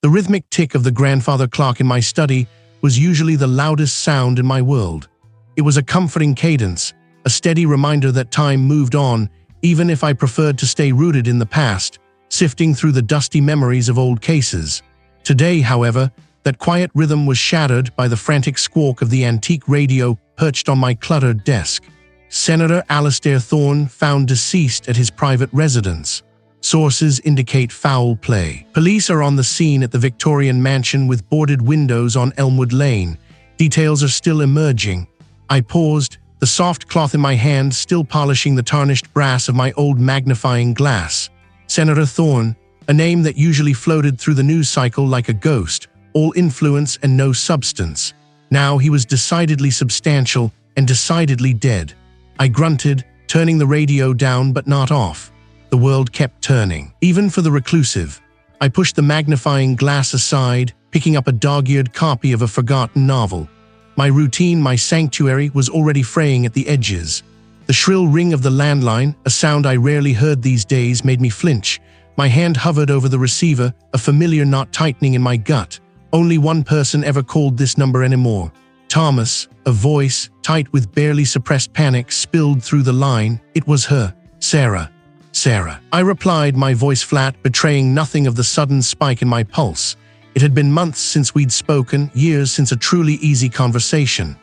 The rhythmic tick of the grandfather clock in my study was usually the loudest sound in my world. It was a comforting cadence, a steady reminder that time moved on, even if I preferred to stay rooted in the past, sifting through the dusty memories of old cases. Today, however, that quiet rhythm was shattered by the frantic squawk of the antique radio perched on my cluttered desk. Senator Alistair Thorne found deceased at his private residence. Sources indicate foul play. Police are on the scene at the Victorian mansion with boarded windows on Elmwood Lane. Details are still emerging. I paused, the soft cloth in my hand still polishing the tarnished brass of my old magnifying glass. Senator Thorne, a name that usually floated through the news cycle like a ghost, all influence and no substance. Now he was decidedly substantial and decidedly dead. I grunted, turning the radio down but not off. The world kept turning, even for the reclusive. I pushed the magnifying glass aside, picking up a dog-eared copy of a forgotten novel. My routine, my sanctuary, was already fraying at the edges. The shrill ring of the landline, a sound I rarely heard these days, made me flinch. My hand hovered over the receiver, a familiar knot tightening in my gut. Only one person ever called this number anymore. Thomas, a voice, tight with barely suppressed panic, spilled through the line. It was her. Sarah. Sarah. I replied, my voice flat, betraying nothing of the sudden spike in my pulse. It had been months since we'd spoken, years since a truly easy conversation.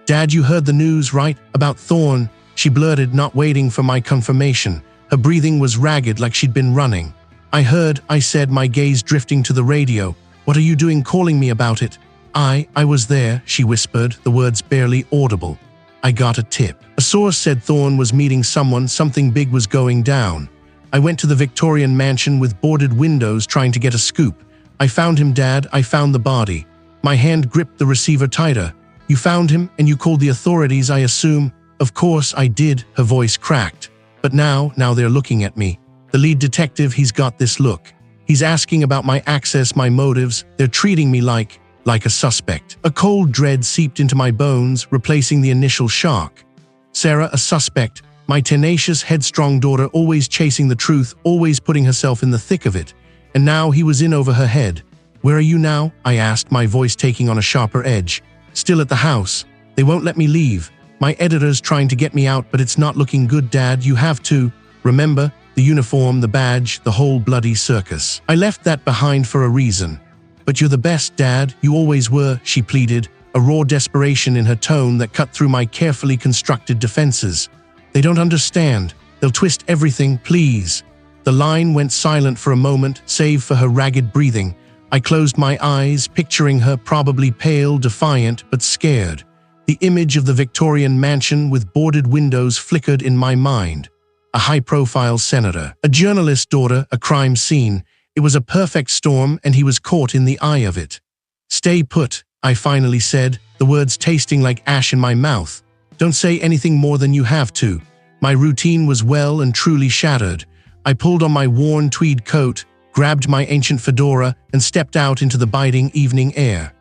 Dad, you heard the news, right? About Thorne? She blurted, not waiting for my confirmation. Her breathing was ragged, like she'd been running. I heard, I said, my gaze drifting to the radio. What are you doing calling me about it? I was there, she whispered, the words barely audible. I got a tip. A source said Thorne was meeting someone, something big was going down. I went to the Victorian mansion with boarded windows trying to get a scoop. I found him, Dad, I found the body. My hand gripped the receiver tighter. You found him and you called the authorities, I assume? Of course I did, her voice cracked. But now they're looking at me. The lead detective, he's got this look. He's asking about my access, my motives. They're treating me like a suspect. A cold dread seeped into my bones, replacing the initial shock. Sarah, a suspect. My tenacious, headstrong daughter, always chasing the truth, always putting herself in the thick of it. And now he was in over her head. Where are you now? I asked, my voice taking on a sharper edge. Still at the house. They won't let me leave. My editor's trying to get me out, but it's not looking good, Dad. You have to. Remember? The uniform, the badge, the whole bloody circus. I left that behind for a reason. But you're the best, Dad. You always were, she pleaded, a raw desperation in her tone that cut through my carefully constructed defenses. They don't understand. They'll twist everything, please. The line went silent for a moment, save for her ragged breathing. I closed my eyes, picturing her probably pale, defiant, but scared. The image of the Victorian mansion with boarded windows flickered in my mind. A high-profile senator, a journalist's daughter, a crime scene. It was a perfect storm, and he was caught in the eye of it. Stay put, I finally said, the words tasting like ash in my mouth. Don't say anything more than you have to. My routine was well and truly shattered. I pulled on my worn tweed coat, grabbed my ancient fedora, and stepped out into the biting evening air.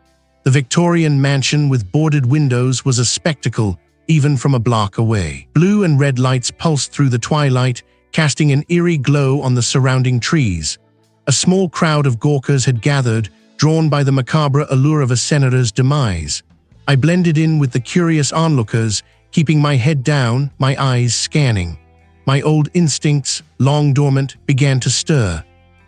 The Victorian mansion with boarded windows was a spectacle, even from a block away. Blue and red lights pulsed through the twilight, casting an eerie glow on the surrounding trees. A small crowd of gawkers had gathered, drawn by the macabre allure of a senator's demise. I blended in with the curious onlookers, keeping my head down, my eyes scanning. My old instincts, long dormant, began to stir.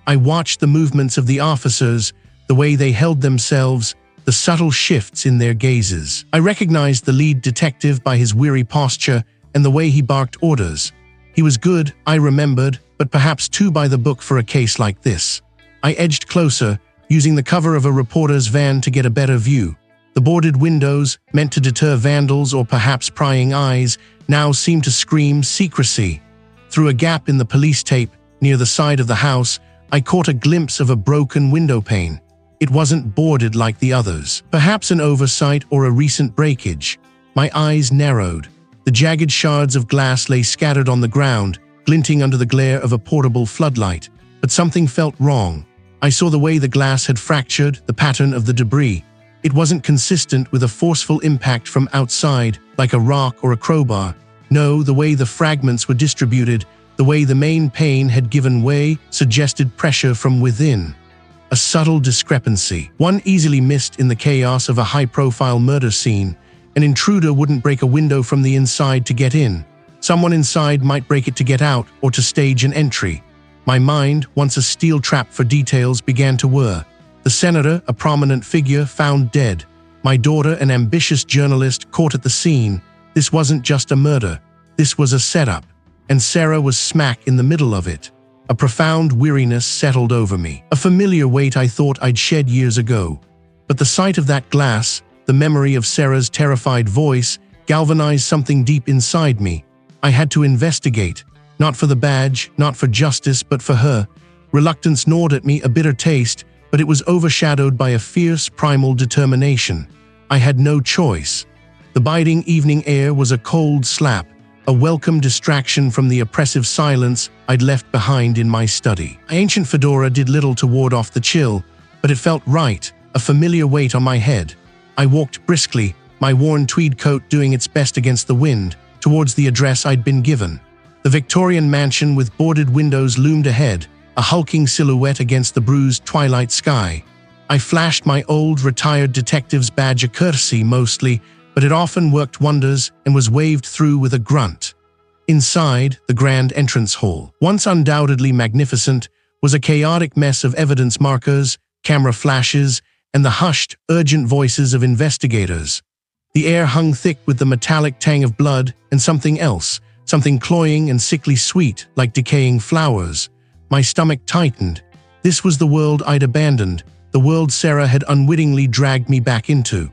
I watched the movements of the officers, the way they held themselves, the subtle shifts in their gazes. I recognized the lead detective by his weary posture and the way he barked orders. He was good, I remembered, but perhaps too by the book for a case like this. I edged closer, using the cover of a reporter's van to get a better view. The boarded windows, meant to deter vandals or perhaps prying eyes, now seemed to scream secrecy. Through a gap in the police tape, near the side of the house, I caught a glimpse of a broken window pane. It wasn't boarded like the others. Perhaps an oversight or a recent breakage. My eyes narrowed. The jagged shards of glass lay scattered on the ground, glinting under the glare of a portable floodlight. But something felt wrong. I saw the way the glass had fractured, the pattern of the debris. It wasn't consistent with a forceful impact from outside, like a rock or a crowbar. No, the way the fragments were distributed, the way the main pane had given way, suggested pressure from within. a subtle discrepancy, one easily missed in the chaos of a high-profile murder scene. An intruder wouldn't break a window from the inside to get in. Someone inside might break it to get out or to stage an entry. My mind, once a steel trap for details, began to whir. The senator, a prominent figure, found dead. My daughter, an ambitious journalist, caught at the scene. This wasn't just a murder. This was a setup. And Sarah was smack in the middle of it. A profound weariness settled over me, a familiar weight I thought I'd shed years ago. But the sight of that glass, the memory of Sarah's terrified voice, galvanized something deep inside me. I had to investigate, not for the badge, not for justice, but for her. Reluctance gnawed at me, a bitter taste, but it was overshadowed by a fierce, primal determination. I had no choice. The biting evening air was a cold slap, a welcome distraction from the oppressive silence I'd left behind in my study. My ancient fedora did little to ward off the chill, but it felt right, a familiar weight on my head. I walked briskly, my worn tweed coat doing its best against the wind, towards the address I'd been given. The Victorian mansion with boarded windows loomed ahead, a hulking silhouette against the bruised twilight sky. I flashed my old, retired detective's badge, a courtesy mostly, but it often worked wonders and was waved through with a grunt. Inside, the grand entrance hall, once undoubtedly magnificent, was a chaotic mess of evidence markers, camera flashes, and the hushed, urgent voices of investigators. The air hung thick with the metallic tang of blood and something else, something cloying and sickly sweet, like decaying flowers. My stomach tightened. This was the world I'd abandoned, the world Sarah had unwittingly dragged me back into.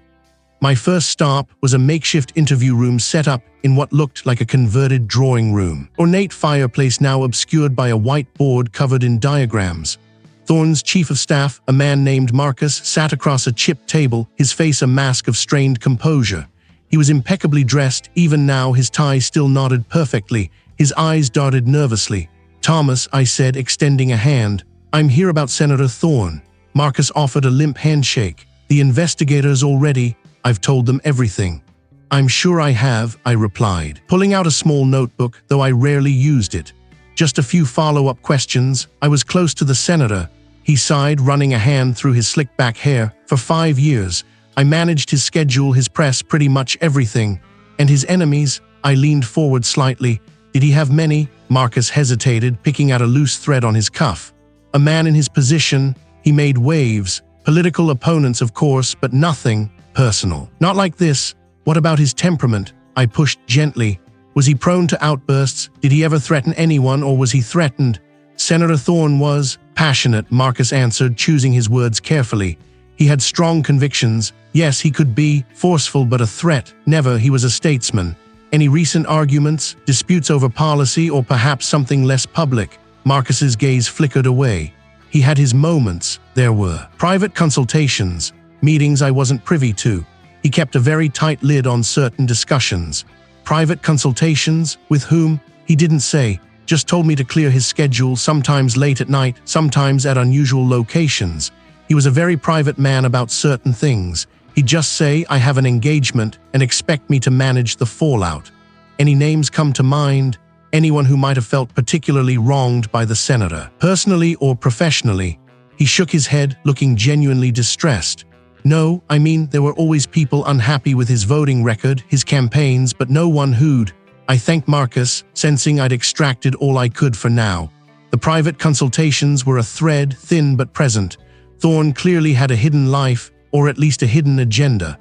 My first stop was a makeshift interview room set up in what looked like a converted drawing room. Ornate fireplace now obscured by a white board covered in diagrams. Thorne's chief of staff, a man named Marcus, sat across a chipped table, his face a mask of strained composure. He was impeccably dressed, even now his tie still knotted perfectly, his eyes darted nervously. "Thomas," I said, extending a hand. "I'm here about Senator Thorne." Marcus offered a limp handshake. "The investigators already. I've told them everything." "I'm sure I have," I replied, pulling out a small notebook, though I rarely used it. "Just a few follow-up questions. I was close to the senator." He sighed, running a hand through his slick-back hair. "For 5 years, I managed his schedule, his press, pretty much everything. And his enemies?" I leaned forward slightly. "Did he have many?" Marcus hesitated, picking out a loose thread on his cuff. "A man in his position, he made waves. Political opponents, of course, but nothing personal. Not like this." "What about his temperament?" I pushed gently. "Was he prone to outbursts? Did he ever threaten anyone, or was he threatened?" "Senator Thorne was passionate," Marcus answered, choosing his words carefully. "He had strong convictions. Yes, he could be forceful, but a threat, never. He was a statesman." "Any recent arguments, disputes over policy, or perhaps something less public?" Marcus's gaze flickered away. "He had his moments. There were private consultations, meetings I wasn't privy to. He kept a very tight lid on certain discussions." "Private consultations? With whom?" "He didn't say. Just told me to clear his schedule, sometimes late at night, sometimes at unusual locations. He was a very private man about certain things. He'd just say, 'I have an engagement,' and expect me to manage the fallout." "Any names come to mind? Anyone who might have felt particularly wronged by the senator, personally or professionally?" He shook his head, looking genuinely distressed. "No, I mean, there were always people unhappy with his voting record, his campaigns, but no one who'd..." I thanked Marcus, sensing I'd extracted all I could for now. The private consultations were a thread, thin but present. Thorne clearly had a hidden life, or at least a hidden agenda.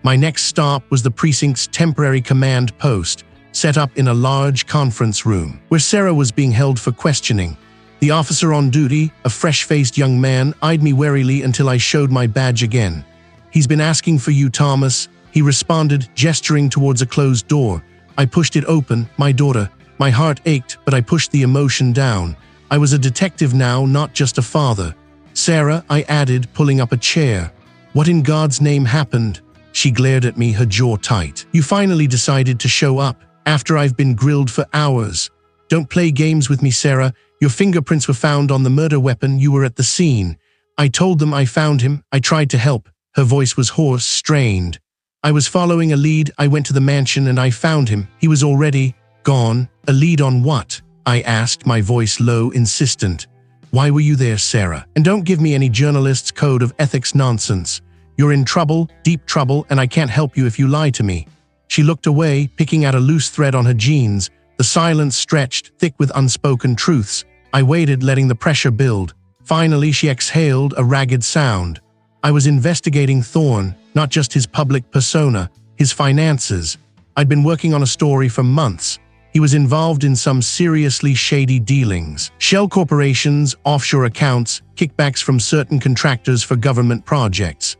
My next stop was the precinct's temporary command post, set up in a large conference room, where Sarah was being held for questioning. The officer on duty, a fresh-faced young man, eyed me warily until I showed my badge again. "He's been asking for you, Thomas," he responded, gesturing towards a closed door. I pushed it open, my daughter. My heart ached, but I pushed the emotion down. I was a detective now, not just a father. "Sarah," I added, pulling up a chair. "What in God's name happened?" She glared at me, her jaw tight. "You finally decided to show up, after I've been grilled for hours. Don't play games with me, Sarah. Your fingerprints were found on the murder weapon. You were at the scene. I told them I found him. I tried to help." Her voice was hoarse, strained. "I was following a lead. I went to the mansion and I found him. He was already gone." "A lead on what?" I asked, my voice low, insistent. Why were you there, Sarah? And don't give me any journalist's code of ethics nonsense. You're in trouble, deep trouble, and I can't help you if you lie to me. She looked away, picking at a loose thread on her jeans. The silence stretched, thick with unspoken truths. I waited, letting the pressure build. Finally, she exhaled a ragged sound. I was investigating Thorne, not just his public persona, his finances. I'd been working on a story for months. He was involved in some seriously shady dealings. Shell corporations, offshore accounts, kickbacks from certain contractors for government projects.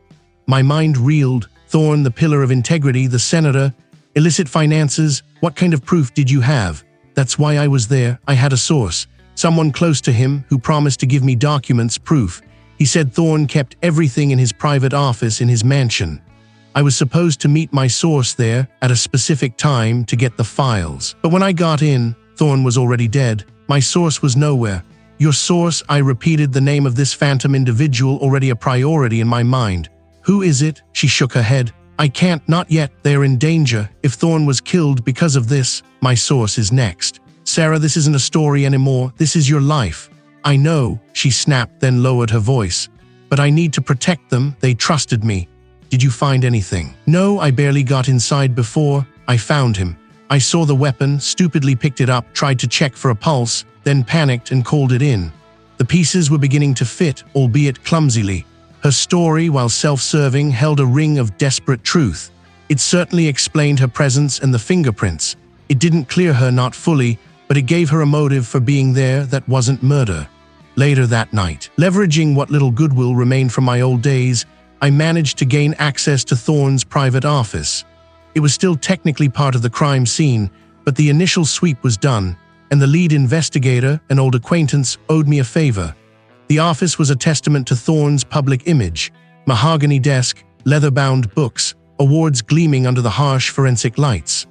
My mind reeled. Thorne, the pillar of integrity, the senator, illicit finances. What kind of proof did you have? That's why I was there. I had a source. Someone close to him who promised to give me documents, proof. He said Thorne kept everything in his private office in his mansion. I was supposed to meet my source there at a specific time to get the files. But when I got in, Thorne was already dead. My source was nowhere. Your source? I repeated, the name of this phantom individual already a priority in my mind. Who is it? She shook her head. I can't, not yet. They're in danger. If Thorne was killed because of this, my source is next. Sarah, this isn't a story anymore. This is your life. I know, she snapped, then lowered her voice. But I need to protect them. They trusted me. Did you find anything? No, I barely got inside before I found him. I saw the weapon, stupidly picked it up, tried to check for a pulse, then panicked and called it in. The pieces were beginning to fit, albeit clumsily. Her story, while self-serving, held a ring of desperate truth. It certainly explained her presence and the fingerprints. It didn't clear her, not fully, but it gave her a motive for being there that wasn't murder. Later that night, leveraging what little goodwill remained from my old days, I managed to gain access to Thorne's private office. It was still technically part of the crime scene, but the initial sweep was done, and the lead investigator, an old acquaintance, owed me a favor. The office was a testament to Thorne's public image. Mahogany desk, leather-bound books, awards gleaming under the harsh forensic lights.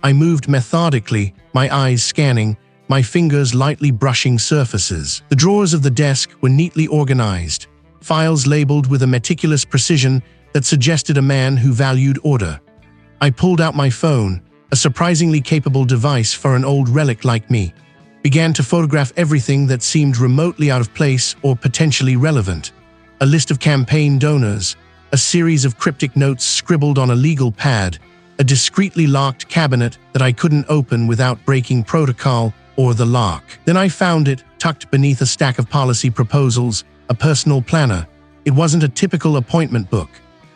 I moved methodically, my eyes scanning, my fingers lightly brushing surfaces. The drawers of the desk were neatly organized, files labeled with a meticulous precision that suggested a man who valued order. I pulled out my phone, a surprisingly capable device for an old relic like me, began to photograph everything that seemed remotely out of place or potentially relevant. A list of campaign donors, a series of cryptic notes scribbled on a legal pad, a discreetly locked cabinet that I couldn't open without breaking protocol or the lock. Then I found it, tucked beneath a stack of policy proposals, a personal planner. It wasn't a typical appointment book.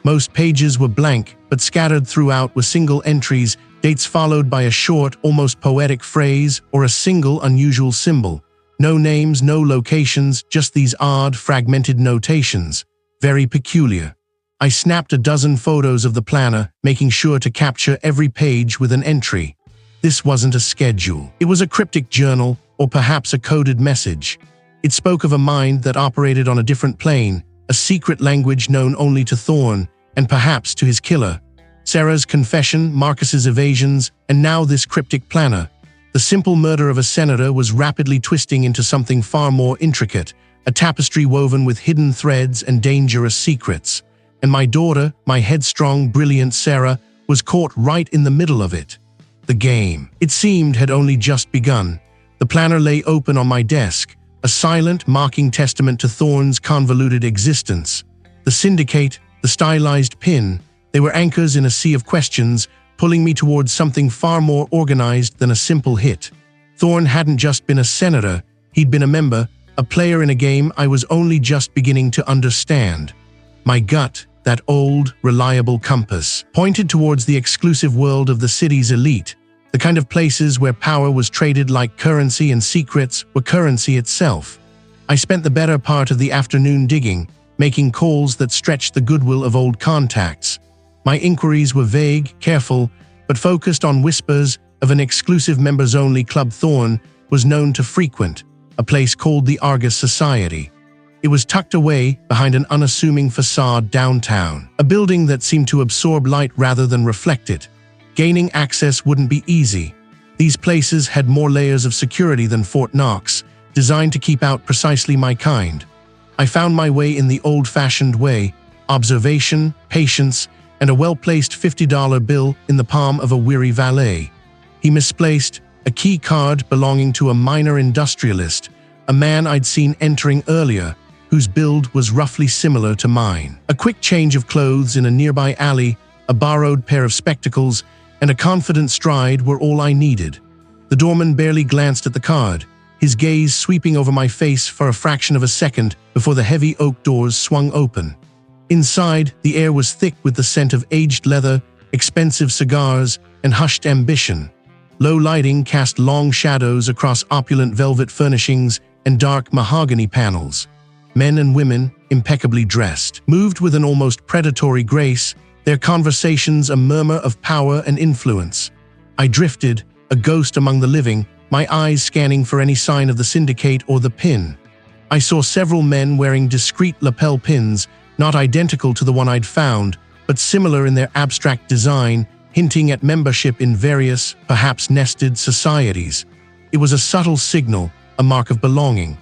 Most pages were blank, but scattered throughout were single entries, dates followed by a short, almost poetic phrase or a single unusual symbol. No names, no locations, just these odd, fragmented notations. Very peculiar. I snapped a dozen photos of the planner, making sure to capture every page with an entry. This wasn't a schedule. It was a cryptic journal, or perhaps a coded message. It spoke of a mind that operated on a different plane, a secret language known only to Thorne, and perhaps to his killer. Sarah's confession, Marcus's evasions, and now this cryptic planner. The simple murder of a senator was rapidly twisting into something far more intricate, a tapestry woven with hidden threads and dangerous secrets. And my daughter, my headstrong, brilliant Sarah, was caught right in the middle of it. The game, it seemed, had only just begun. The planner lay open on my desk, a silent, mocking testament to Thorne's convoluted existence. The syndicate, the stylized pin, they were anchors in a sea of questions, pulling me towards something far more organized than a simple hit. Thorne hadn't just been a senator, he'd been a member, a player in a game I was only just beginning to understand. My gut, that old, reliable compass, pointed towards the exclusive world of the city's elite, the kind of places where power was traded like currency and secrets were currency itself. I spent the better part of the afternoon digging, making calls that stretched the goodwill of old contacts. My inquiries were vague, careful, but focused on whispers of an exclusive members-only club Thorne was known to frequent, a place called the Argus Society. It was tucked away behind an unassuming facade downtown, a building that seemed to absorb light rather than reflect it. Gaining access wouldn't be easy. These places had more layers of security than Fort Knox, designed to keep out precisely my kind. I found my way in the old-fashioned way, observation, patience, and a well-placed $50 bill in the palm of a weary valet. He misplaced a key card belonging to a minor industrialist, a man I'd seen entering earlier, whose build was roughly similar to mine. A quick change of clothes in a nearby alley, a borrowed pair of spectacles, and a confident stride were all I needed. The doorman barely glanced at the card, his gaze sweeping over my face for a fraction of a second before the heavy oak doors swung open. Inside, the air was thick with the scent of aged leather, expensive cigars, and hushed ambition. Low lighting cast long shadows across opulent velvet furnishings and dark mahogany panels. Men and women, impeccably dressed, moved with an almost predatory grace, their conversations a murmur of power and influence. I drifted, a ghost among the living, my eyes scanning for any sign of the syndicate or the pin. I saw several men wearing discreet lapel pins, not identical to the one I'd found, but similar in their abstract design, hinting at membership in various, perhaps nested, societies. It was a subtle signal, a mark of belonging.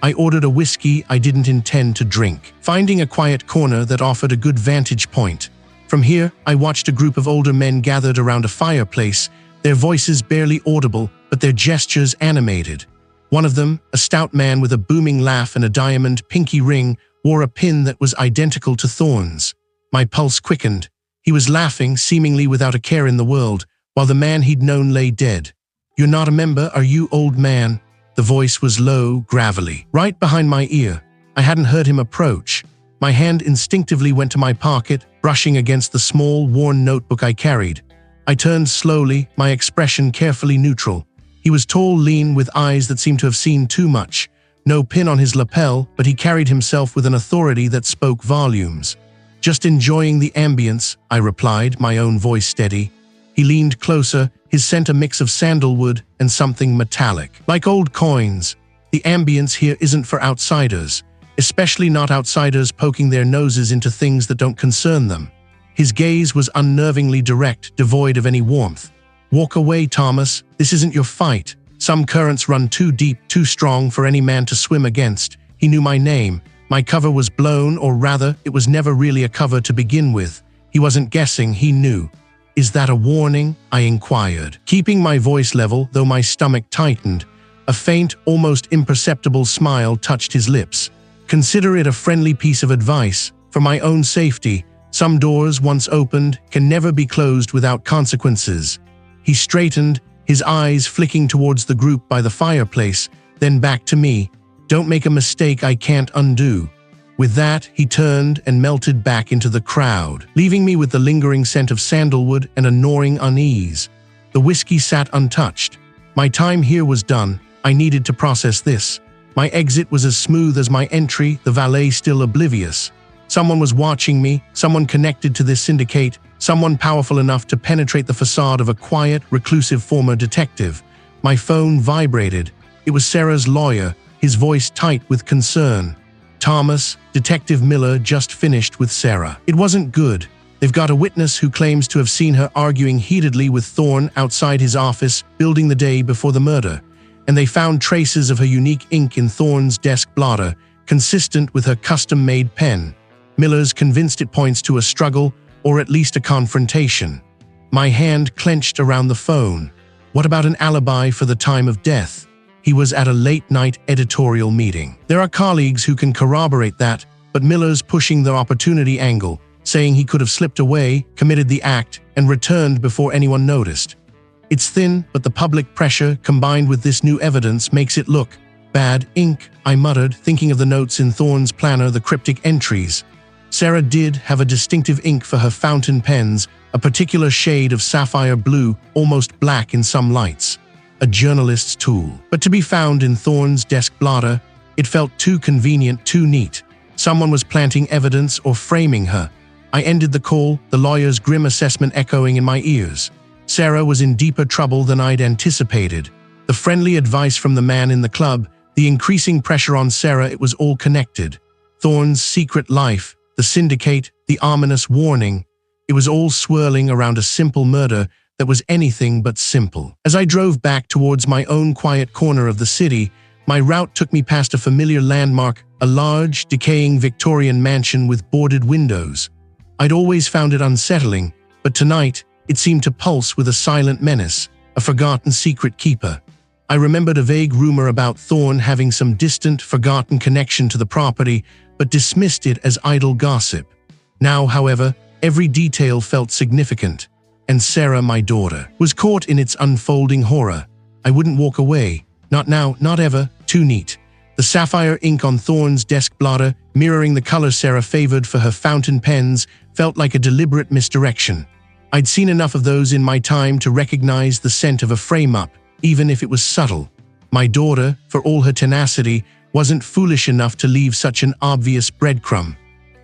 I ordered a whiskey I didn't intend to drink, finding a quiet corner that offered a good vantage point. From here, I watched a group of older men gathered around a fireplace, their voices barely audible, but their gestures animated. One of them, a stout man with a booming laugh and a diamond pinky ring, wore a pin that was identical to Thorne's. My pulse quickened. He was laughing, seemingly without a care in the world, while the man he'd known lay dead. "You're not a member, are you, old man?" The voice was low, gravelly, right behind my ear. I hadn't heard him approach. My hand instinctively went to my pocket, brushing against the small, worn notebook I carried. I turned slowly, my expression carefully neutral. He was tall, lean, with eyes that seemed to have seen too much. No pin on his lapel, but he carried himself with an authority that spoke volumes. "Just enjoying the ambience," I replied, my own voice steady. He leaned closer, his scent a mix of sandalwood and something metallic. "Like old coins, the ambience here isn't for outsiders, especially not outsiders poking their noses into things that don't concern them." His gaze was unnervingly direct, devoid of any warmth. "Walk away, Thomas. This isn't your fight. Some currents run too deep, too strong for any man to swim against." He knew my name. My cover was blown, or rather, it was never really a cover to begin with. He wasn't guessing, he knew. "Is that a warning?" I inquired, keeping my voice level, though my stomach tightened. A faint, almost imperceptible smile touched his lips. "Consider it a friendly piece of advice. For my own safety, some doors, once opened, can never be closed without consequences." He straightened, his eyes flicking towards the group by the fireplace, then back to me. "Don't make a mistake I can't undo." With that, he turned and melted back into the crowd, leaving me with the lingering scent of sandalwood and a gnawing unease. The whiskey sat untouched. My time here was done. I needed to process this. My exit was as smooth as my entry, the valet still oblivious. Someone was watching me, someone connected to this syndicate, someone powerful enough to penetrate the facade of a quiet, reclusive former detective. My phone vibrated. It was Sarah's lawyer, his voice tight with concern. "Thomas, Detective Miller just finished with Sarah. It wasn't good. They've got a witness who claims to have seen her arguing heatedly with Thorne outside his office, building the day before the murder. And they found traces of her unique ink in Thorne's desk blotter, consistent with her custom-made pen. Miller's convinced it points to a struggle, or at least a confrontation." My hand clenched around the phone. What about an alibi for the time of death? He was at a late-night editorial meeting. There are colleagues who can corroborate that, but Miller's pushing the opportunity angle, saying he could have slipped away, committed the act, and returned before anyone noticed. It's thin, but the public pressure, combined with this new evidence, makes it look bad. "Ink," I muttered, thinking of the notes in Thorne's planner, the cryptic entries. Sarah did have a distinctive ink for her fountain pens, a particular shade of sapphire blue, almost black in some lights. A journalist's tool. But to be found in Thorne's desk blotter, it felt too convenient, too neat. Someone was planting evidence or framing her. I ended the call, the lawyer's grim assessment echoing in my ears. Sarah was in deeper trouble than I'd anticipated. The friendly advice from the man in the club, the increasing pressure on Sarah, it was all connected. Thorne's secret life, the syndicate, the ominous warning. It was all swirling around a simple murder that was anything but simple. As I drove back towards my own quiet corner of the city, my route took me past a familiar landmark, a large, decaying Victorian mansion with boarded windows. I'd always found it unsettling, but tonight, it seemed to pulse with a silent menace, a forgotten secret keeper. I remembered a vague rumor about Thorne having some distant, forgotten connection to the property, but dismissed it as idle gossip. Now, however, every detail felt significant, and Sarah, my daughter, was caught in its unfolding horror. I wouldn't walk away. Not now, not ever. Too neat. The sapphire ink on Thorne's desk blotter, mirroring the color Sarah favored for her fountain pens, felt like a deliberate misdirection. I'd seen enough of those in my time to recognize the scent of a frame-up, even if it was subtle. My daughter, for all her tenacity, wasn't foolish enough to leave such an obvious breadcrumb.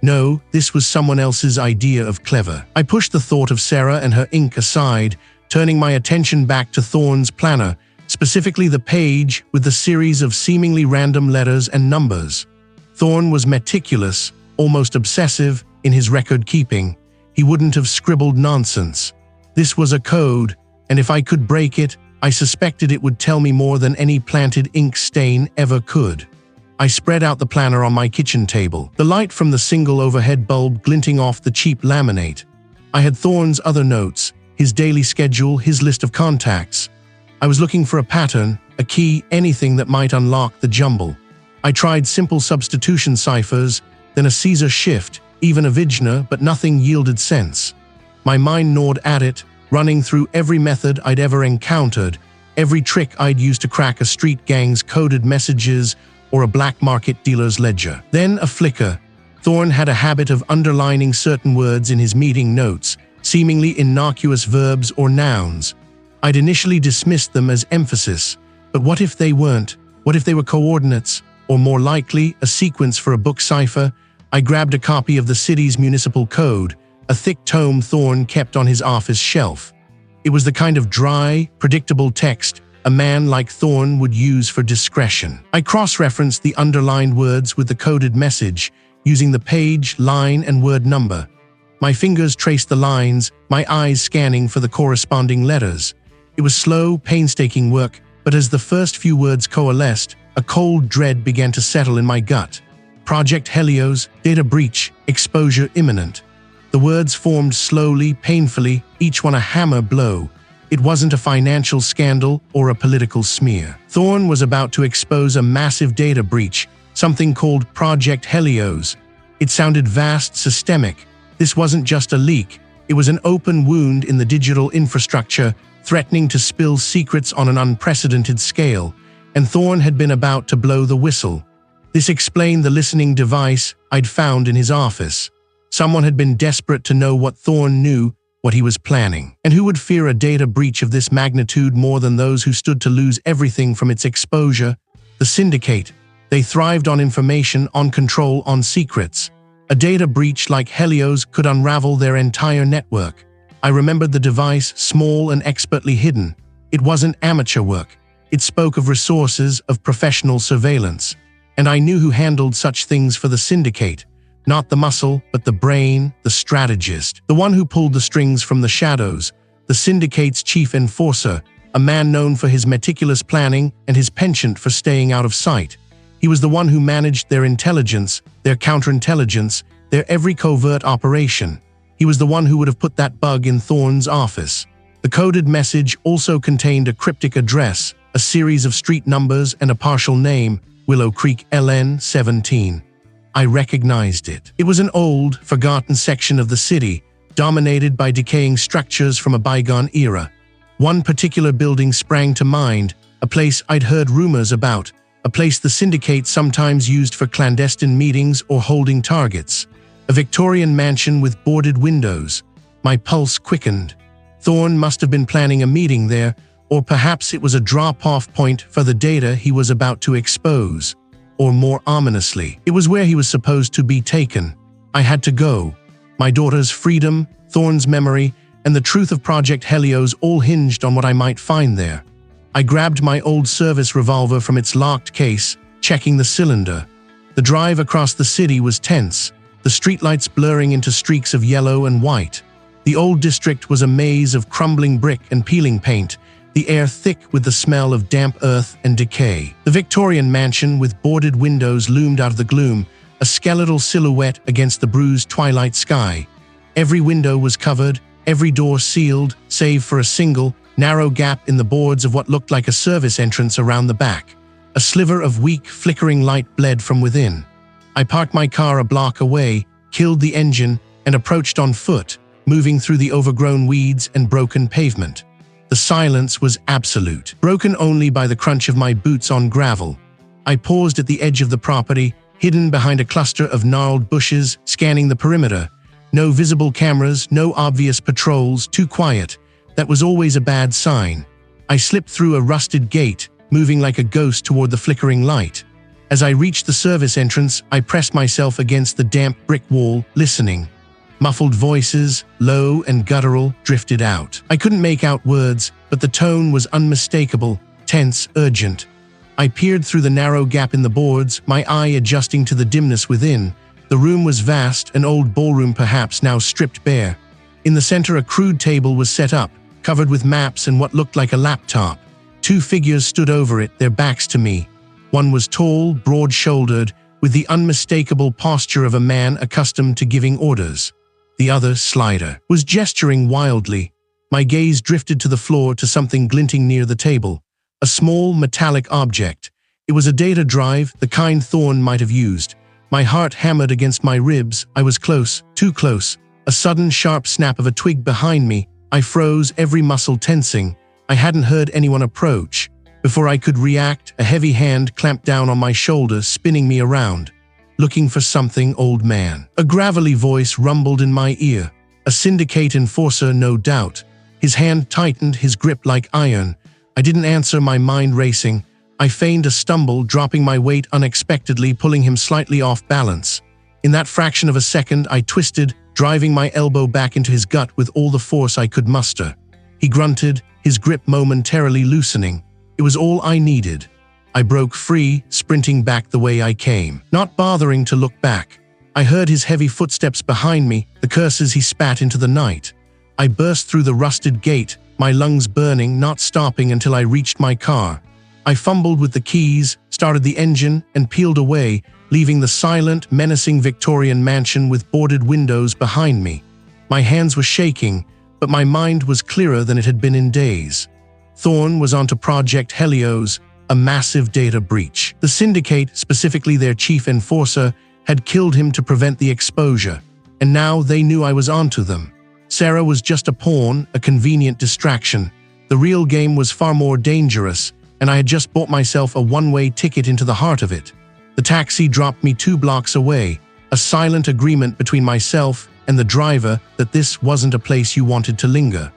No, this was someone else's idea of clever. I pushed the thought of Sarah and her ink aside, turning my attention back to Thorne's planner, specifically the page with the series of seemingly random letters and numbers. Thorne was meticulous, almost obsessive, in his record-keeping. He wouldn't have scribbled nonsense. This was a code, and if I could break it, I suspected it would tell me more than any planted ink stain ever could. I spread out the planner on my kitchen table, the light from the single overhead bulb glinting off the cheap laminate. I had Thorne's other notes, his daily schedule, his list of contacts. I was looking for a pattern, a key, anything that might unlock the jumble. I tried simple substitution ciphers, then a Caesar shift, even a Vigna, but nothing yielded sense. My mind gnawed at it, running through every method I'd ever encountered, every trick I'd used to crack a street gang's coded messages or a black market dealer's ledger. Then a flicker. Thorne had a habit of underlining certain words in his meeting notes, seemingly innocuous verbs or nouns. I'd initially dismissed them as emphasis, but what if they weren't? What if they were coordinates, or more likely, a sequence for a book cipher? I grabbed a copy of the city's municipal code, a thick tome Thorne kept on his office shelf. It was the kind of dry, predictable text a man like Thorne would use for discretion. I cross-referenced the underlined words with the coded message, using the page, line, and word number. My fingers traced the lines, my eyes scanning for the corresponding letters. It was slow, painstaking work, but as the first few words coalesced, a cold dread began to settle in my gut. Project Helios, data breach, exposure imminent. The words formed slowly, painfully, each one a hammer blow. It wasn't a financial scandal or a political smear. Thorne was about to expose a massive data breach, something called Project Helios. It sounded vast, systemic. This wasn't just a leak. It was an open wound in the digital infrastructure, threatening to spill secrets on an unprecedented scale, and Thorne had been about to blow the whistle. This explained the listening device I'd found in his office. Someone had been desperate to know what Thorne knew, what he was planning. And who would fear a data breach of this magnitude more than those who stood to lose everything from its exposure? The Syndicate. They thrived on information, on control, on secrets. A data breach like Helios could unravel their entire network. I remembered the device, small and expertly hidden. It wasn't amateur work. It spoke of resources, of professional surveillance. And I knew who handled such things for the Syndicate. Not the muscle, but the brain, the strategist. The one who pulled the strings from the shadows. The Syndicate's chief enforcer, a man known for his meticulous planning and his penchant for staying out of sight. He was the one who managed their intelligence, their counterintelligence, their every covert operation. He was the one who would have put that bug in Thorne's office. The coded message also contained a cryptic address, a series of street numbers, and a partial name, Willow Creek LN 17. I recognized it. It was an old, forgotten section of the city, dominated by decaying structures from a bygone era. One particular building sprang to mind, a place I'd heard rumors about, a place the Syndicate sometimes used for clandestine meetings or holding targets. A Victorian mansion with boarded windows. My pulse quickened. Thorne must have been planning a meeting there, or perhaps it was a drop-off point for the data he was about to expose. Or more ominously, it was where he was supposed to be taken. I had to go. My daughter's freedom, Thorne's memory, and the truth of Project Helios all hinged on what I might find there. I grabbed my old service revolver from its locked case, checking the cylinder. The drive across the city was tense, the streetlights blurring into streaks of yellow and white. The old district was a maze of crumbling brick and peeling paint, the air thick with the smell of damp earth and decay. The Victorian mansion with boarded windows loomed out of the gloom, a skeletal silhouette against the bruised twilight sky. Every window was covered, every door sealed, save for a single, narrow gap in the boards of what looked like a service entrance around the back. A sliver of weak, flickering light bled from within. I parked my car a block away, killed the engine, and approached on foot, moving through the overgrown weeds and broken pavement. The silence was absolute, broken only by the crunch of my boots on gravel. I paused at the edge of the property, hidden behind a cluster of gnarled bushes, scanning the perimeter. No visible cameras, no obvious patrols, too quiet. That was always a bad sign. I slipped through a rusted gate, moving like a ghost toward the flickering light. As I reached the service entrance, I pressed myself against the damp brick wall, listening. Muffled voices, low and guttural, drifted out. I couldn't make out words, but the tone was unmistakable, tense, urgent. I peered through the narrow gap in the boards, my eye adjusting to the dimness within. The room was vast, an old ballroom perhaps, now stripped bare. In the center, a crude table was set up, covered with maps and what looked like a laptop. Two figures stood over it, their backs to me. One was tall, broad-shouldered, with the unmistakable posture of a man accustomed to giving orders. The other, slider, was gesturing wildly. My gaze drifted to the floor to something glinting near the table. A small, metallic object. It was a data drive, the kind Thorne might have used. My heart hammered against my ribs. I was close, too close. A sudden, sharp snap of a twig behind me. I froze, every muscle tensing. I hadn't heard anyone approach. Before I could react, a heavy hand clamped down on my shoulder, spinning me around. Looking for something, old man. A gravelly voice rumbled in my ear. A syndicate enforcer, no doubt. His hand tightened, his grip like iron. I didn't answer, my mind racing. I feigned a stumble, dropping my weight unexpectedly, pulling him slightly off balance. In that fraction of a second, I twisted, driving my elbow back into his gut with all the force I could muster. He grunted, his grip momentarily loosening. It was all I needed. I broke free, sprinting back the way I came, not bothering to look back. I heard his heavy footsteps behind me, the curses he spat into the night. I burst through the rusted gate, my lungs burning, not stopping until I reached my car. I fumbled with the keys, started the engine, and peeled away, leaving the silent, menacing Victorian mansion with boarded windows behind me. My hands were shaking, but my mind was clearer than it had been in days. Thorne was onto Project Helios, a massive data breach. The syndicate, specifically their chief enforcer, had killed him to prevent the exposure, and now they knew I was onto them. Sarah was just a pawn, a convenient distraction. The real game was far more dangerous, and I had just bought myself a one-way ticket into the heart of it. The taxi dropped me 2 blocks away, a silent agreement between myself and the driver that this wasn't a place you wanted to linger.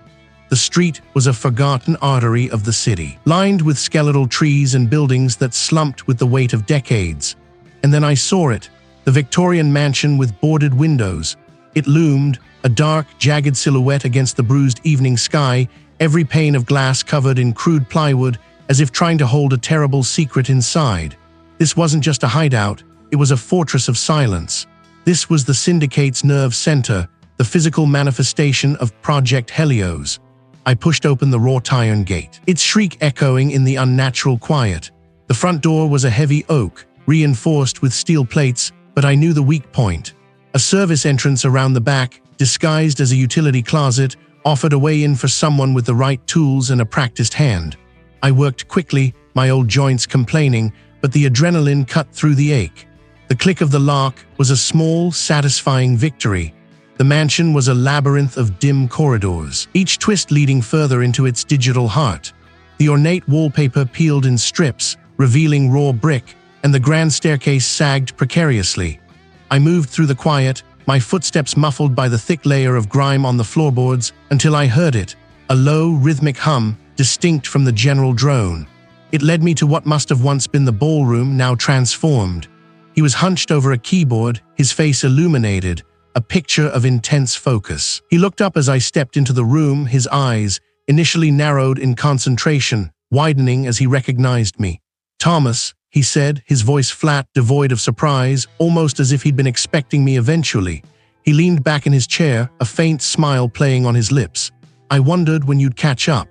The street was a forgotten artery of the city, lined with skeletal trees and buildings that slumped with the weight of decades. And then I saw it, the Victorian mansion with boarded windows. It loomed, a dark, jagged silhouette against the bruised evening sky, every pane of glass covered in crude plywood, as if trying to hold a terrible secret inside. This wasn't just a hideout, it was a fortress of silence. This was the syndicate's nerve center, the physical manifestation of Project Helios. I pushed open the wrought iron gate, its shriek echoing in the unnatural quiet. The front door was a heavy oak, reinforced with steel plates, but I knew the weak point. A service entrance around the back, disguised as a utility closet, offered a way in for someone with the right tools and a practiced hand. I worked quickly, my old joints complaining, but the adrenaline cut through the ache. The click of the lock was a small, satisfying victory. The mansion was a labyrinth of dim corridors, each twist leading further into its digital heart. The ornate wallpaper peeled in strips, revealing raw brick, and the grand staircase sagged precariously. I moved through the quiet, my footsteps muffled by the thick layer of grime on the floorboards, until I heard it, a low, rhythmic hum, distinct from the general drone. It led me to what must have once been the ballroom, now transformed. He was hunched over a keyboard, his face illuminated, a picture of intense focus. He looked up as I stepped into the room, his eyes, initially narrowed in concentration, widening as he recognized me. "Thomas," he said, his voice flat, devoid of surprise, almost as if he'd been expecting me eventually. He leaned back in his chair, a faint smile playing on his lips. "I wondered when you'd catch up."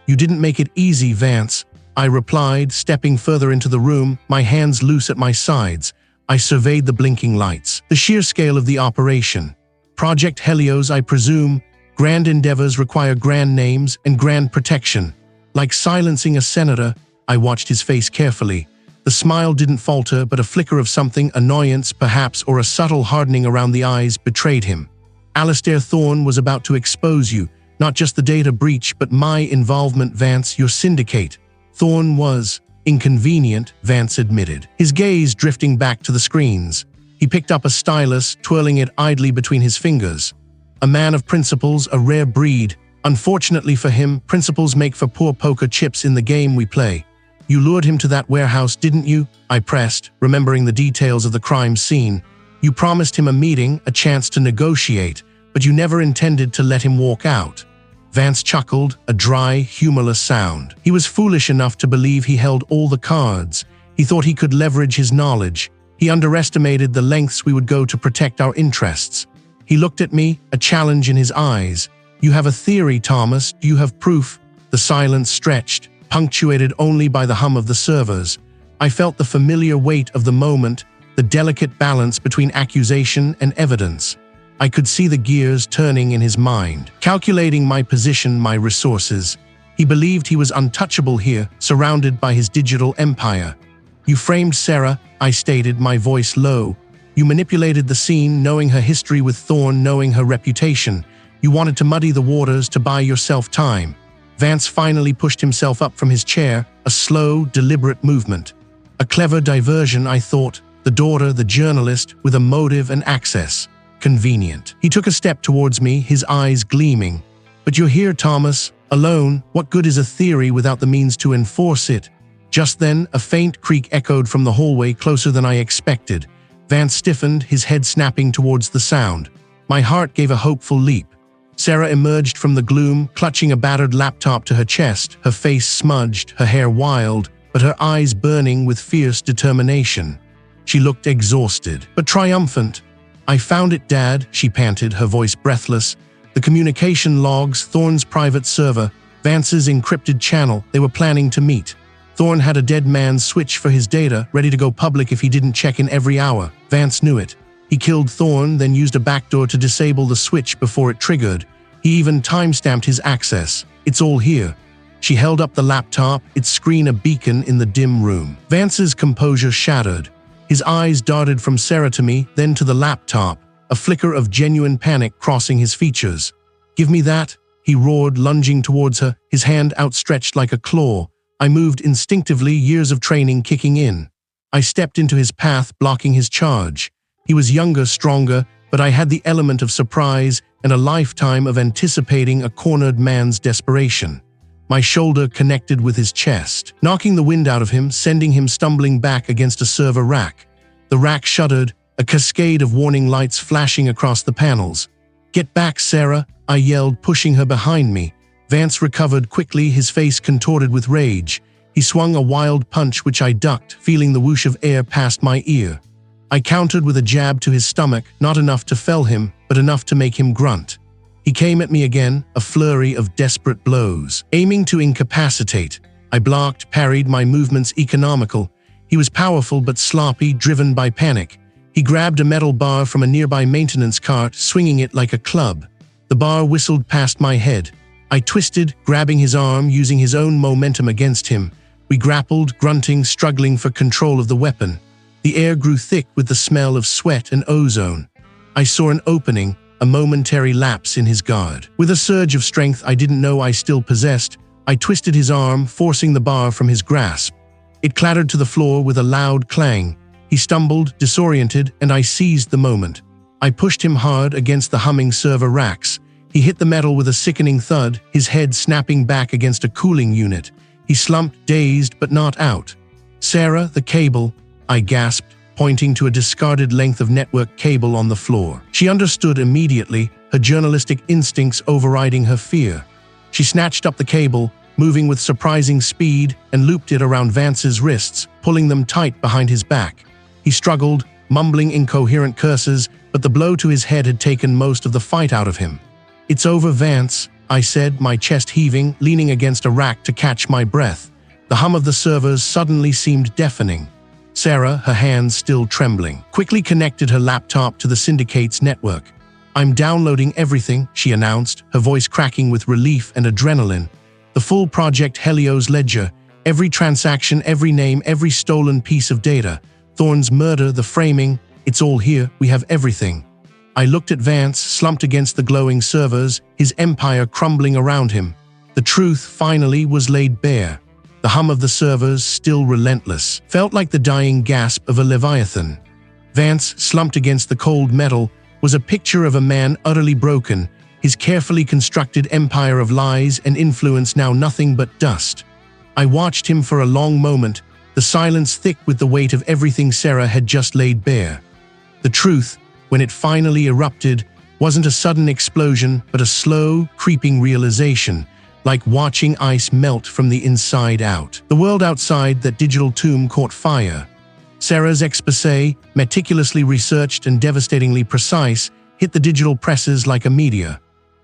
"You didn't make it easy, Vance," I replied, stepping further into the room, my hands loose at my sides. I surveyed the blinking lights, the sheer scale of the operation. Project Helios, I presume. Grand endeavors require grand names and grand protection. Like silencing a senator, I watched his face carefully. The smile didn't falter, but a flicker of something, annoyance perhaps, or a subtle hardening around the eyes betrayed him. Alistair Thorne was about to expose you, not just the data breach, but my involvement, Vance, your syndicate. Thorne was inconvenient, Vance admitted, his gaze drifting back to the screens. He picked up a stylus, twirling it idly between his fingers. A man of principles, a rare breed. Unfortunately for him, principles make for poor poker chips in the game we play. You lured him to that warehouse, didn't you? I pressed, remembering the details of the crime scene. You promised him a meeting, a chance to negotiate, but you never intended to let him walk out. Vance chuckled, a dry, humorless sound. He was foolish enough to believe he held all the cards. He thought he could leverage his knowledge. He underestimated the lengths we would go to protect our interests. He looked at me, a challenge in his eyes. You have a theory, Thomas. Do you have proof? The silence stretched, punctuated only by the hum of the servers. I felt the familiar weight of the moment, the delicate balance between accusation and evidence. I could see the gears turning in his mind, calculating my position, my resources. He believed he was untouchable here, surrounded by his digital empire. You framed Sarah, I stated, my voice low. You manipulated the scene, knowing her history with Thorne, knowing her reputation. You wanted to muddy the waters to buy yourself time. Vance finally pushed himself up from his chair, a slow, deliberate movement. A clever diversion, I thought. The daughter, the journalist, with a motive and access. Convenient. He took a step towards me, his eyes gleaming. But you're here, Thomas, alone. What good is a theory without the means to enforce it? Just then, a faint creak echoed from the hallway, closer than I expected. Vance stiffened, his head snapping towards the sound. My heart gave a hopeful leap. Sarah emerged from the gloom, clutching a battered laptop to her chest, her face smudged, her hair wild, but her eyes burning with fierce determination. She looked exhausted, but triumphant. I found it, Dad, she panted, her voice breathless. The communication logs, Thorne's private server, Vance's encrypted channel. They were planning to meet. Thorne had a dead man's switch for his data, ready to go public if he didn't check in every hour. Vance knew it. He killed Thorne, then used a backdoor to disable the switch before it triggered. He even timestamped his access. It's all here. She held up the laptop, its screen a beacon in the dim room. Vance's composure shattered. His eyes darted from Sarah to me, then to the laptop, a flicker of genuine panic crossing his features. Give me that, he roared, lunging towards her, his hand outstretched like a claw. I moved instinctively, years of training kicking in. I stepped into his path, blocking his charge. He was younger, stronger, but I had the element of surprise and a lifetime of anticipating a cornered man's desperation. My shoulder connected with his chest, knocking the wind out of him, sending him stumbling back against a server rack. The rack shuddered, a cascade of warning lights flashing across the panels. Get back, Sarah, I yelled, pushing her behind me. Vance recovered quickly, his face contorted with rage. He swung a wild punch which I ducked, feeling the whoosh of air past my ear. I countered with a jab to his stomach, not enough to fell him, but enough to make him grunt. He came at me again, a flurry of desperate blows, aiming to incapacitate. I blocked, parried, my movements economical. He was powerful but sloppy, driven by panic. He grabbed a metal bar from a nearby maintenance cart, swinging it like a club. The bar whistled past my head. I twisted, grabbing his arm, using his own momentum against him. We grappled, grunting, struggling for control of the weapon. The air grew thick with the smell of sweat and ozone. I saw an opening, a momentary lapse in his guard. With a surge of strength I didn't know I still possessed, I twisted his arm, forcing the bar from his grasp. It clattered to the floor with a loud clang. He stumbled, disoriented, and I seized the moment. I pushed him hard against the humming server racks. He hit the metal with a sickening thud, his head snapping back against a cooling unit. He slumped, dazed but not out. Sarah, the cable, I gasped, pointing to a discarded length of network cable on the floor. She understood immediately, her journalistic instincts overriding her fear. She snatched up the cable, moving with surprising speed, and looped it around Vance's wrists, pulling them tight behind his back. He struggled, mumbling incoherent curses, but the blow to his head had taken most of the fight out of him. It's over, Vance, I said, my chest heaving, leaning against a rack to catch my breath. The hum of the servers suddenly seemed deafening. Sarah, her hands still trembling, quickly connected her laptop to the syndicate's network. "I'm downloading everything," she announced, her voice cracking with relief and adrenaline. "The full Project Helios ledger, every transaction, every name, every stolen piece of data. Thorne's murder, the framing, it's all here, we have everything." I looked at Vance, slumped against the glowing servers, his empire crumbling around him. The truth, finally, was laid bare. The hum of the servers, still relentless, felt like the dying gasp of a leviathan. Vance, slumped against the cold metal, was a picture of a man utterly broken, his carefully constructed empire of lies and influence now nothing but dust. I watched him for a long moment, the silence thick with the weight of everything Sarah had just laid bare. The truth, when it finally erupted, wasn't a sudden explosion, but a slow, creeping realization, like watching ice melt from the inside out. The world outside that digital tomb caught fire. Sarah's exposé, meticulously researched and devastatingly precise, hit the digital presses like a meteor.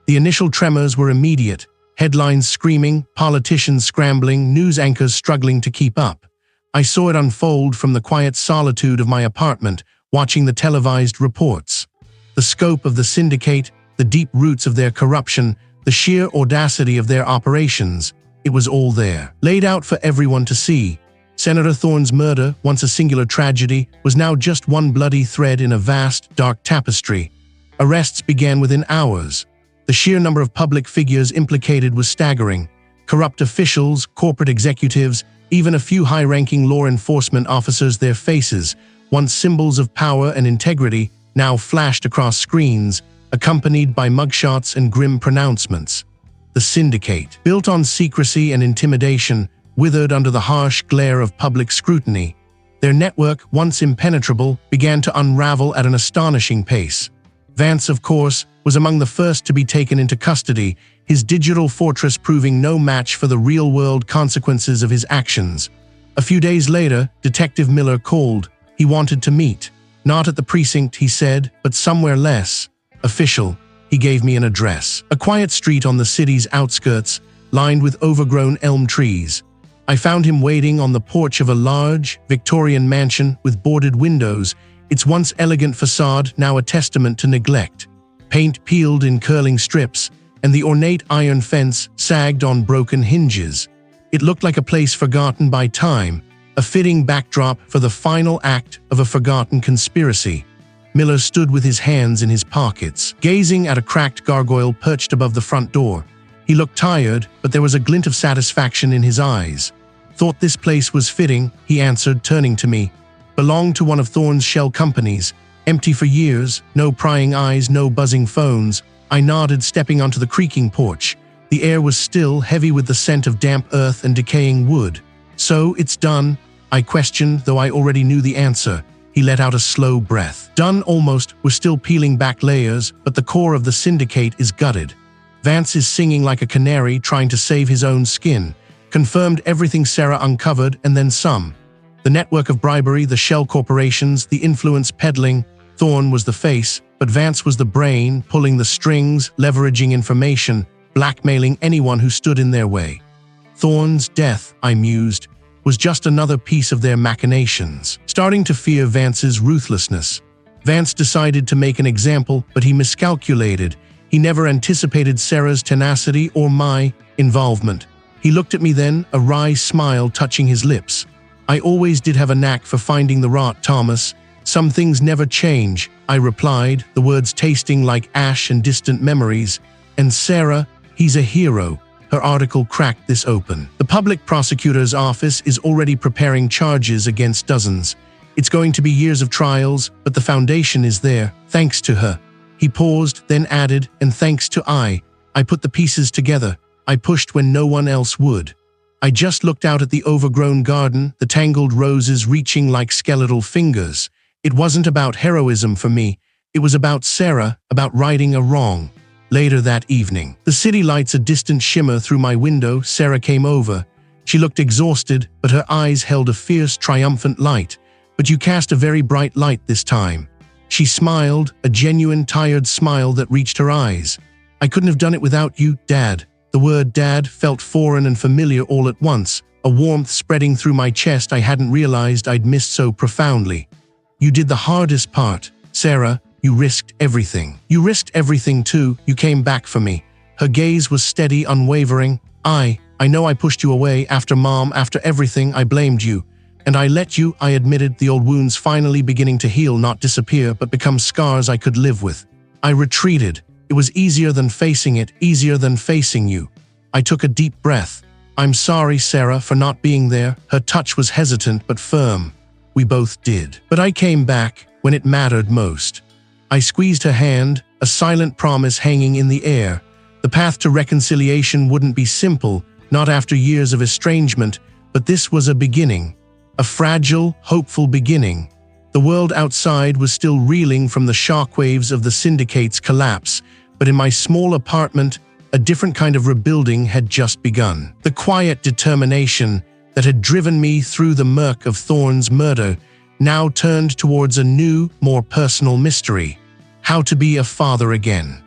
The initial tremors were immediate, headlines screaming, politicians scrambling, news anchors struggling to keep up. I saw it unfold from the quiet solitude of my apartment, watching the televised reports. The scope of the syndicate, the deep roots of their corruption, the sheer audacity of their operations, it was all there, laid out for everyone to see. Senator Thorne's murder, once a singular tragedy, was now just one bloody thread in a vast, dark tapestry. Arrests began within hours. The sheer number of public figures implicated was staggering. Corrupt officials, corporate executives, even a few high-ranking law enforcement officers, their faces, once symbols of power and integrity, now flashed across screens, accompanied by mugshots and grim pronouncements. The syndicate, built on secrecy and intimidation, withered under the harsh glare of public scrutiny. Their network, once impenetrable, began to unravel at an astonishing pace. Vance, of course, was among the first to be taken into custody, his digital fortress proving no match for the real-world consequences of his actions. A few days later, Detective Miller called. He wanted to meet. Not at the precinct, he said, but somewhere less official. He gave me an address. A quiet street on the city's outskirts, lined with overgrown elm trees. I found him waiting on the porch of a large, Victorian mansion with boarded windows, its once elegant facade now a testament to neglect. Paint peeled in curling strips, and the ornate iron fence sagged on broken hinges. It looked like a place forgotten by time, a fitting backdrop for the final act of a forgotten conspiracy. Miller stood with his hands in his pockets, gazing at a cracked gargoyle perched above the front door. He looked tired, but there was a glint of satisfaction in his eyes. "Thought this place was fitting," he answered, turning to me. "Belonged to one of Thorne's shell companies. Empty for years, no prying eyes, no buzzing phones." I nodded, stepping onto the creaking porch. The air was still, heavy with the scent of damp earth and decaying wood. "So, it's done?" I questioned, though I already knew the answer. He let out a slow breath. "Done almost, we're still peeling back layers, but the core of the syndicate is gutted. Vance is singing like a canary, trying to save his own skin. Confirmed everything Sarah uncovered, and then some. The network of bribery, the shell corporations, the influence peddling. Thorne was the face, but Vance was the brain, pulling the strings, leveraging information, blackmailing anyone who stood in their way. Thorne's death, I mused, was just another piece of their machinations. Starting to fear Vance's ruthlessness. Vance decided to make an example, but he miscalculated. He never anticipated Sarah's tenacity or my involvement. He looked at me then, a wry smile touching his lips. "I always did have a knack for finding the rot, Thomas. Some things never change," I replied, the words tasting like ash and distant memories. "And Sarah, he's a hero." Her article cracked this open. "The public prosecutor's office is already preparing charges against dozens. It's going to be years of trials, but the foundation is there, thanks to her." He paused, then added, "And thanks to I put the pieces together. I pushed when no one else would." I just looked out at the overgrown garden, the tangled roses reaching like skeletal fingers. It wasn't about heroism for me. It was about Sarah, about righting a wrong. Later that evening, the city lights a distant shimmer through my window. Sarah came over. She looked exhausted, but her eyes held a fierce, triumphant light. "But you cast a very bright light this time." She smiled, a genuine, tired smile that reached her eyes. "I couldn't have done it without you, Dad." The word Dad felt foreign and familiar all at once, a warmth spreading through my chest I hadn't realized I'd missed so profoundly. "You did the hardest part, Sarah," You risked everything. You risked everything too. You came back for me. Her gaze was steady, unwavering. I know I pushed you away after Mom, after everything. I blamed you. And I let you, I admitted, the old wounds finally beginning to heal, not disappear, but become scars I could live with. I retreated. It was easier than facing it, easier than facing you. I took a deep breath. I'm sorry, Sarah, for not being there. Her touch was hesitant but firm. We both did. But I came back when it mattered most. I squeezed her hand, a silent promise hanging in the air. The path to reconciliation wouldn't be simple, not after years of estrangement, but this was a beginning. A fragile, hopeful beginning. The world outside was still reeling from the shockwaves of the syndicate's collapse, but in my small apartment, a different kind of rebuilding had just begun. The quiet determination that had driven me through the murk of Thorne's murder now turned towards a new, more personal mystery: how to be a father again.